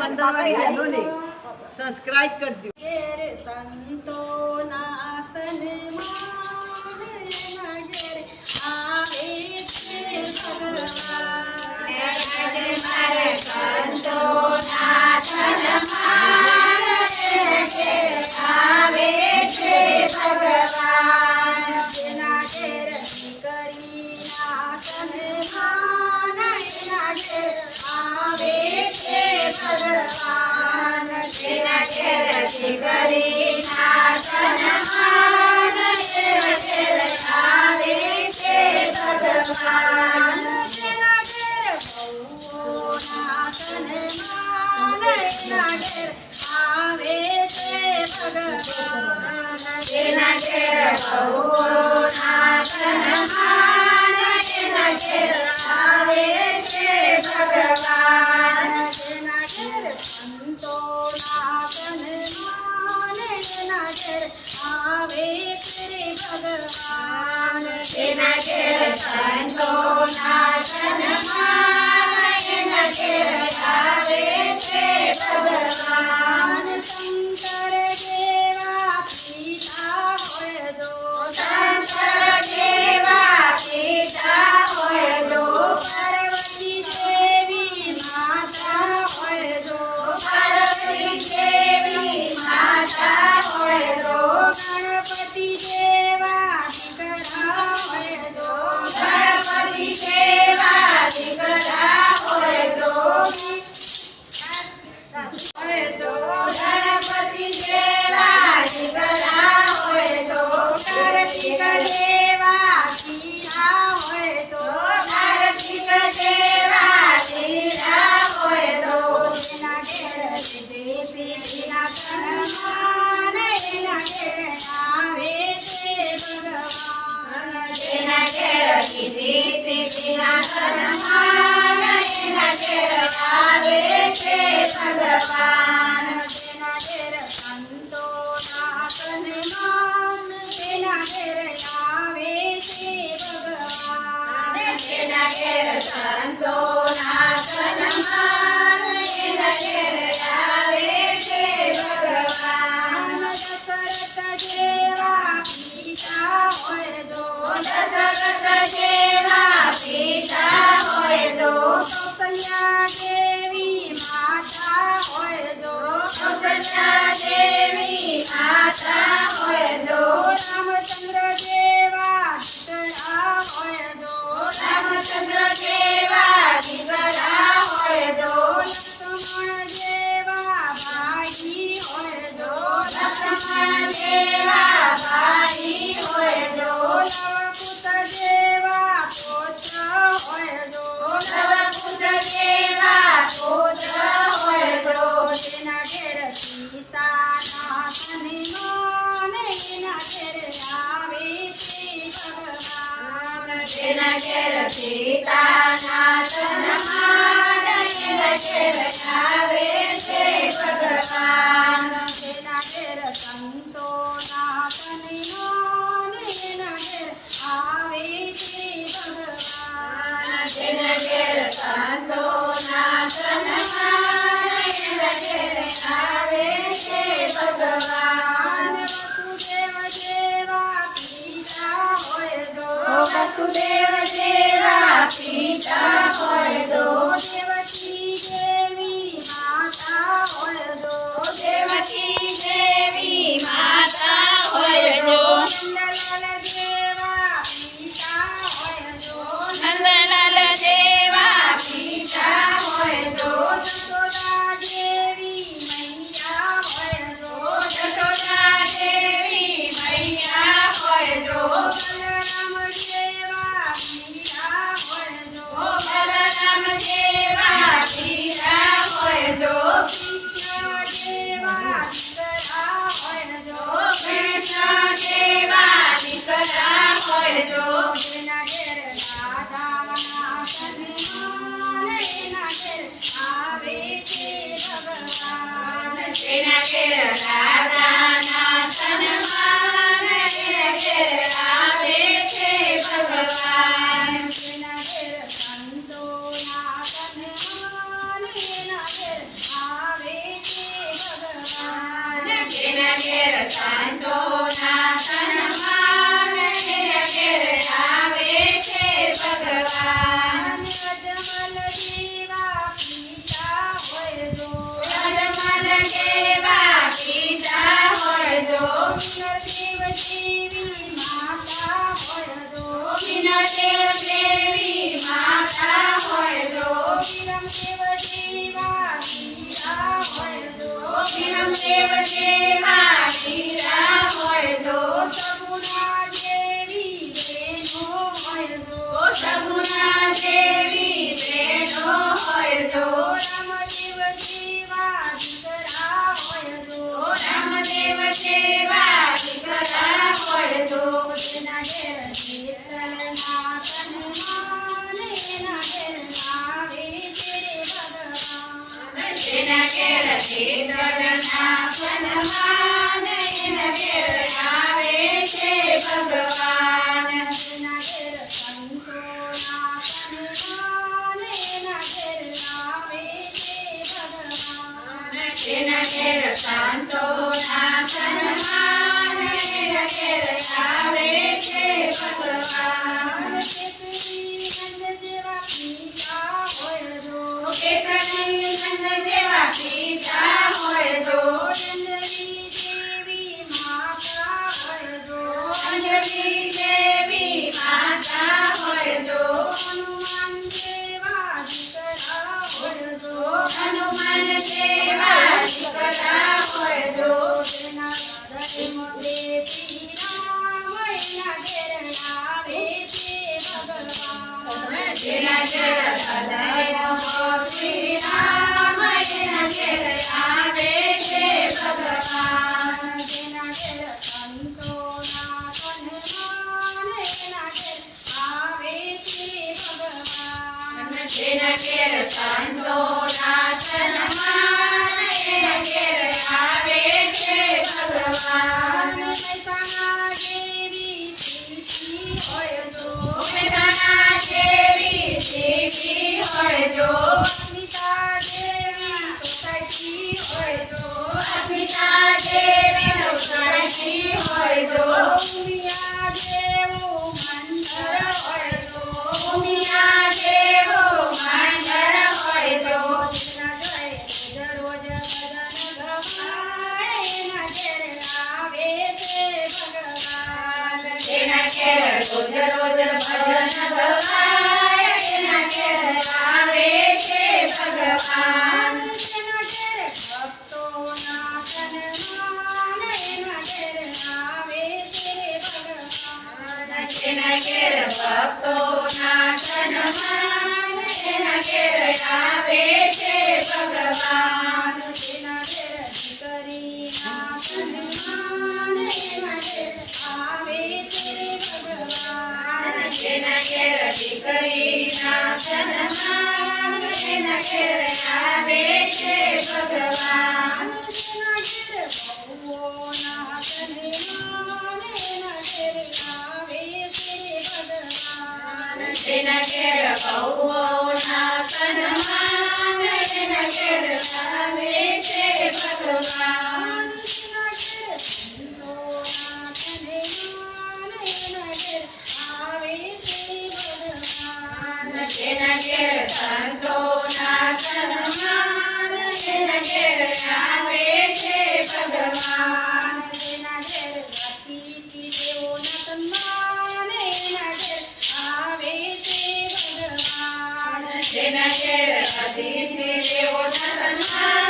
મંડળવાળી બહેનોને સબસ્ક્રાઇબ કરજો. સંતો ના સન્માન ઘેર આવે છે ભગવાન. મારે સંતો ના સન્માન ઘેર આવે છે ભગવાન. તેના ઘેર દીકરીના સન્માન એના ઘેર આવે છે ભગવાન. તેના ઘેર દીકરીના સન્માન એના ઘેર આવે છે ભગવાન. તેના ઘેર બહુઓના સન્માન એના ઘેર આવે છે ભગવાન. તેના ઘેર બહુઓના સન્માન એના ઘેર આવે છે ભગવાન. તેના ઘેર સંતોના સન્માન એના ઘેર આવે છે ભગવાન. તેના ઘેર સંતોના સન્માન એના ઘેર આવે છે ભગવાન. શંકર જેવા પિતા હોય જો, શંકર જેવા પિતા હોય જો, પાર્વતી દેવી માતા હોય જો, પાર્વતી દેવી માતા હોય જો, ગણપતિ જેવા દીકરા હોય જો, ગણપતિ જેવા દીકરા હોય જો, ગણપતિ જેવા દીકરા હોય તો, કાર્તિક જેવા હીરા હોય તો, કાર્તિક જેવા હીરા હોય તો, એના ઘેર સિદ્ધિ સિદ્ધિના સન્માન એના ઘેર આવે છે ભગવાન. એના ઘેર સિદ્ધિ સિદ્ધિના સન્માન એના ઘેર આવે છે ભગવાન. તેના ઘેર સંતોના સન્માન એના ઘેર આવે છે ભગવાન. તેના ઘેર સંતોના સન્માન એના ઘેર આવે છે ભગવાન. દશરથ જેવા પિતા હોય જો, દશરથ જેવા પિતા હોય જો, કૌશલ્યા દેવી માતા હોય જો, કૌશલ્યા દેવી માતા હોય જો, રામચંદ્ર જેવા દીકરા હોય જો, રામચંદ્ર જેવા દીકરા હોય જો, લક્ષ્મણ જેવા ભાઈ હોય જો, લક્ષ્મણ જેવા ભાઈ હોય જો, લવકુશ જેવા પુત્ર હોય જો, લવકુશ જેવા પુત્ર હોય જો, તેના ઘેર સીતાના સન્માન એના ઘેર આવે છે ભગવાન. તેના ઘેર સીતાના સન્માન એના ઘેર આવે છે ભગવાન. તેના ઘેર સંતોના સન્માન એના ઘેર આવે છે ભગવાન. તેના ઘેર સંતોના સન્માન એના ઘેર આવે છે ભગવાન. વસુદેવ જેવા પિતા હોય જો, વસુદેવ જેવા પિતા હોય જો, દેવકી દેવી માતા હોય જો, દેવકી દેવી માતા હોય જો, નંદલાલ જેવા પિતા હોય જો, નંદલાલ જેવા પિતા હોય જો, જશોદા દેવી મૈયા હોય જો, જશોદા દેવી મૈયા હોય જો, બલરામ જેવા વીરા હોય જો, બલરામ જેવા વીરા હોય જો, કૃષ્ણ જેવા દીકરા હોય જો, કૃષ્ણ જેવા દીકરા હોય જો, તેના ઘેર દાદાના સન્માન એના ઘેર આવે છે ભગવાન. તેના ઘેર દાદાના સન્માન એના ઘેર આવે છે ભગવાન. તેના ઘેર સંતોના સન્માન એના ઘેર આવે ઘેર સંતોના સન્માન એના ઘેર આવે છે ભગવાન અજમલ જેવા પિતા હોય જો અજમલ જેવા પિતા હોય જો દેવ દેવી માતા હોય જો દેવ દેવી માતા હોય જો દેવ દેવા પિતા હોય જો દેવ દેવા પિતા હોય જો સગુણા દેવી બહેનો હોય જો સગુણા દેવી બહેનો હોય જો રામદેવ જેવા દીકરા હોય જો રામદેવ જેવા દીકરા હોય જો તેના ઘેર શીતળના સન્માન એના ઘેર આવે છે ભગવાન તેના ઘેર શીતળના સન્માન એના ઘેર આવે છે ભગવાન તેના ઘેર સંતોના સન્માન એના ઘેર આવે છે ભગવાન તેના ઘેર સંતોના સન્માન એના ઘેર આવે છે ભગવાન કેતની નંદ જેવા પિતા હોય જો કેતની નંદ જેવા પિતા હોય જો અંજલિ દેવી માતા હોય જો અંજલિ દેવી માતા હોય જો હનુમાન જેવા દીકરા હોય જો હનુમાન જેવા દીકરા હોય જો તેના હૃદયમાં બેસી રામ એના ઘેર આવે છે ભગવાન તેના ઘેર હૃદયમાં શ્રી રામ એના ઘેર આવે છે ભગવાન તેના ઘેર સંતોના સન્માન એના ઘેર આવે છે ભગવાન તેના ઘેર સંતોના સન્માન એના ઘેર આવે છે ભગવાન મહેસાણા દેવી સીધી હોય જો મહેસાણા દેવી સીધી હોય જો અસ્મિતા દેવી સોસાયટી હોય જો અસ્મિતા દેવી સોસાયટી હોય જો ઉમિયા દેવું મંદર હોય જો ઉમિયા દેવું મંદર હોય જો તેના ઘરે રોજ ભજન ગવાય એના ઘેર આવે છે ભગવાન તેના ઘેર રોજ ભજન ગવાય એના ઘેર આવે છે ભગવાન તેના ઘેર ભક્તોના સન્માન એના ઘેર આવે છે ભગવાન તેના ઘેર ભક્તોના સન્માન એના ઘેર આવે છે ભગવાન તેના ઘેર દીકરીના સન્માન એના ઘેર આવે છે ભગવાન તેના ઘેર દીકરીના સન્માન એના ઘેર આવે છે ભગવાન તેના ઘેર બહુઓના સન્માન એના ઘેર આવે છે ભગવાન તેના ઘેર બહુઓના સન્માન એના ઘેર આવે છે ભગવાન તેના ઘેર સંતોના સન્માન એના ઘેર આવે છે ભગવાન તેના ઘેર સંતોના સન્માન એના ઘેર આવે છે ભગવાન તેના ઘેર અતિથિ દેવોના સન્માન એના ઘેર આવે છે ભગવાન તેના ઘેર અતિથિ દેવોના સન્માન